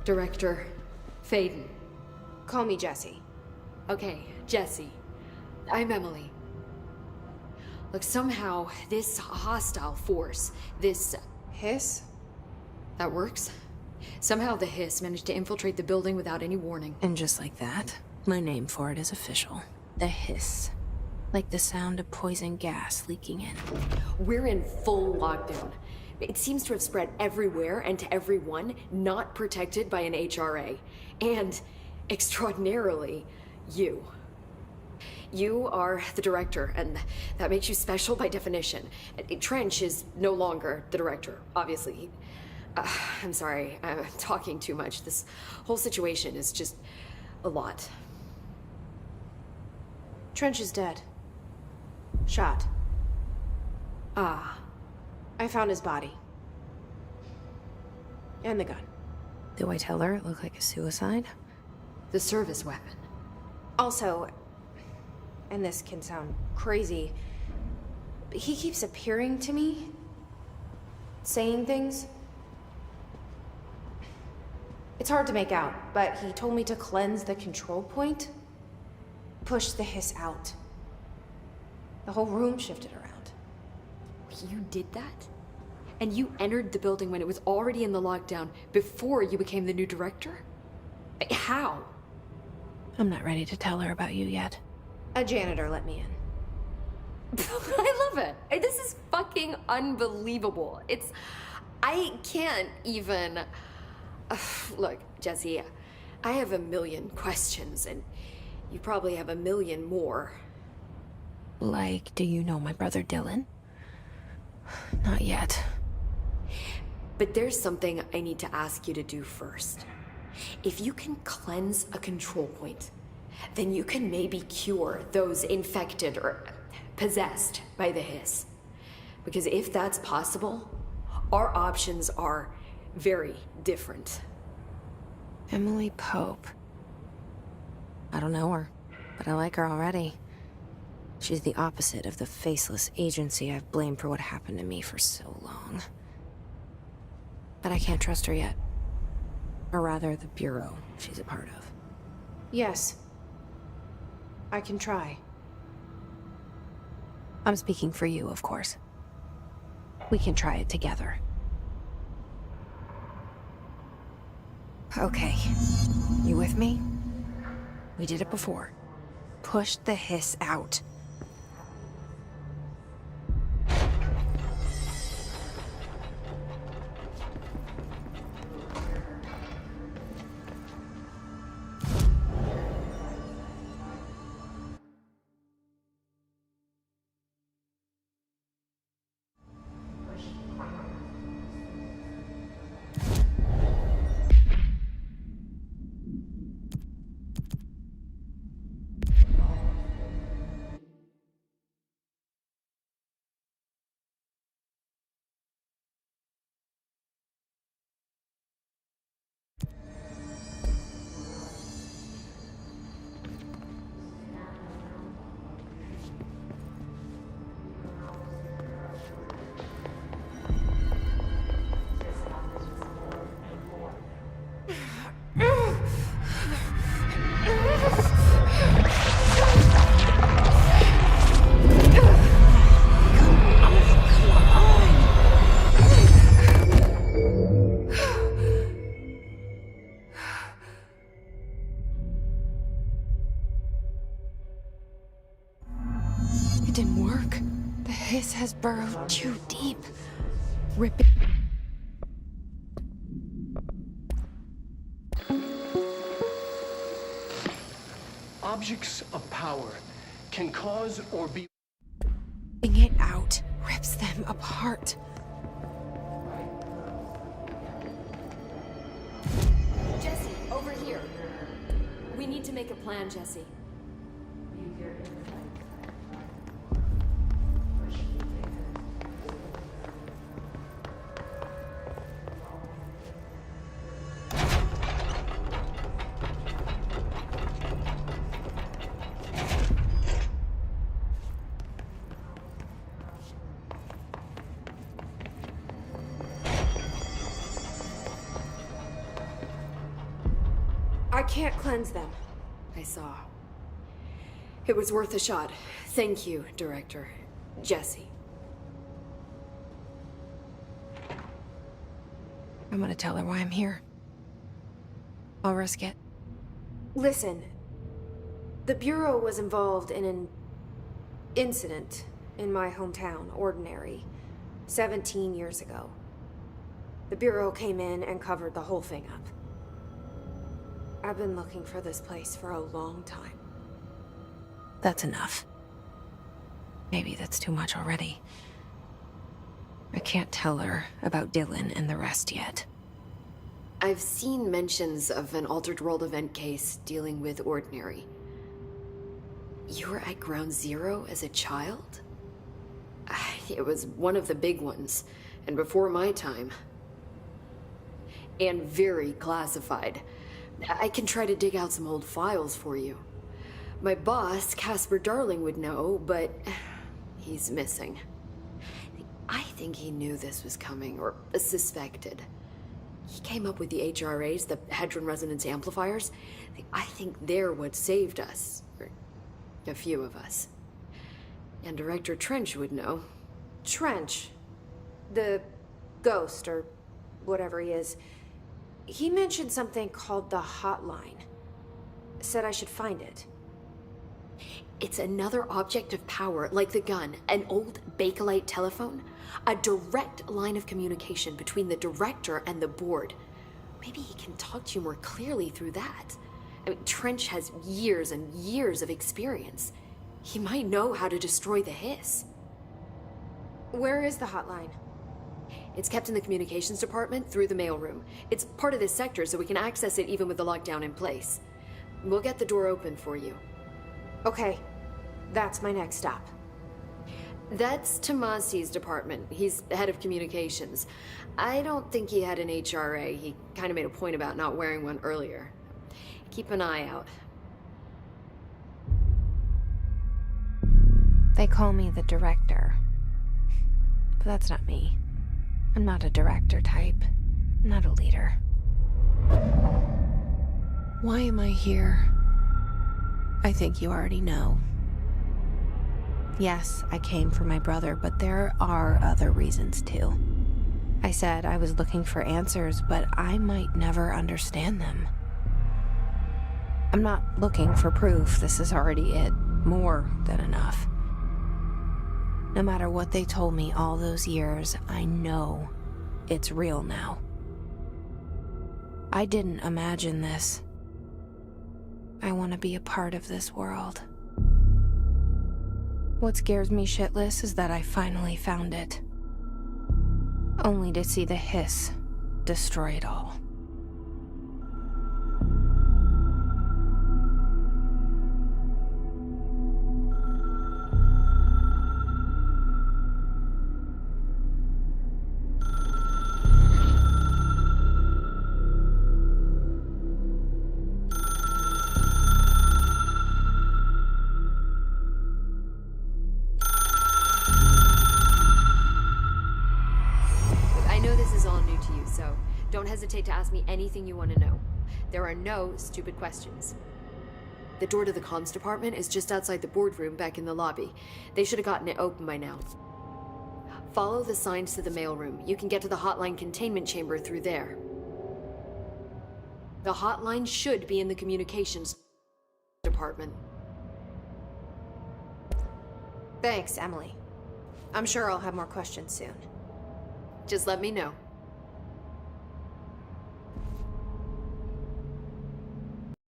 Director Faden. Call me Jessie. Okay, Jessie. I'm Emily. Look, somehow, this hostile force, this... Hiss? That works? Somehow the Hiss managed to infiltrate the building without any warning. And just like that, my name for it is official. The Hiss. Like the sound of poison gas leaking in. We're in full lockdown. It seems to have spread everywhere and to everyone not protected by an HRA. And, extraordinarily, you. You are the director, and that makes you special by definition. Trench is no longer the director, obviously. I'm sorry, I'm talking too much. This whole situation is just a lot. Trench is dead. Shot. Ah. I found his body. And the gun. Do I tell her it looked like a suicide? The service weapon. Also, and this can sound crazy, but he keeps appearing to me. Saying things. It's hard to make out, but he told me to cleanse the control point. Push the Hiss out. The whole room shifted around. You did that? And you entered the building when it was already in the lockdown before you became the new director? How? I'm not ready to tell her about you yet. A janitor let me in. I love it. This is fucking unbelievable. I can't even... Look, Jessie, I have a million questions, and you probably have a million more. Like, do you know my brother Dylan? Not yet. But there's something I need to ask you to do first. If you can cleanse a control point, then you can maybe cure those infected or possessed by the Hiss. Because if that's possible, our options are very different. Emily Pope. I don't know her, but I like her already. She's the opposite of the faceless agency I've blamed for what happened to me for so long. But I can't trust her yet. Or rather, the Bureau she's a part of. Yes. I can try. I'm speaking for you, of course. We can try it together. Okay. You with me? We did it before. Push the Hiss out. Hiss has burrowed too deep. Rip it. Objects of power can cause or be... Ripping it out rips them apart. Jessie, over here. We need to make a plan, Jessie. I can't cleanse them. I saw. It was worth a shot. Thank you, Director. Jesse. I'm gonna tell her why I'm here. I'll risk it. Listen, the Bureau was involved in an incident in my hometown, Ordinary, 17 years ago. The Bureau came in and covered the whole thing up. I've been looking for this place for a long time. That's enough. Maybe that's too much already. I can't tell her about Dylan and the rest yet. I've seen mentions of an Altered World event case dealing with Ordinary. You were at Ground Zero as a child? It was one of the big ones, and before my time. And very classified. I can try to dig out some old files for you. My boss, Casper Darling, would know, but he's missing. I think he knew this was coming, or suspected. He came up with the HRAs, the Hadron Resonance Amplifiers. I think they're what saved us. Or a few of us. And Director Trench would know. Trench, the ghost, or whatever he is, he mentioned something called the Hotline. Said I should find it. It's another object of power, like the gun, an old Bakelite telephone. A direct line of communication between the director and the board. Maybe he can talk to you more clearly through that. I mean, Trench has years and years of experience. He might know how to destroy the Hiss. Where is the Hotline? It's kept in the communications department through the mailroom. It's part of this sector, so we can access it even with the lockdown in place. We'll get the door open for you. Okay, that's my next stop. That's Tomasi's department. He's the head of communications. I don't think he had an HRA. He kind of made a point about not wearing one earlier. Keep an eye out. They call me the director. But that's not me. I'm not a director type. I'm not a leader. Why am I here? I think you already know. Yes, I came for my brother, but there are other reasons too. I said I was looking for answers, but I might never understand them. I'm not looking for proof. This is already it. More than enough. No matter what they told me all those years, I know it's real now. I didn't imagine this. I want to be a part of this world. What scares me shitless is that I finally found it. Only to see the Hiss destroy it all. Don't hesitate to ask me anything you want to know. There are no stupid questions. The door to the comms department is just outside the boardroom back in the lobby. They should have gotten it open by now. Follow the signs to the mailroom. You can get to the hotline containment chamber through there. The hotline should be in the communications department. Thanks, Emily. I'm sure I'll have more questions soon. Just let me know.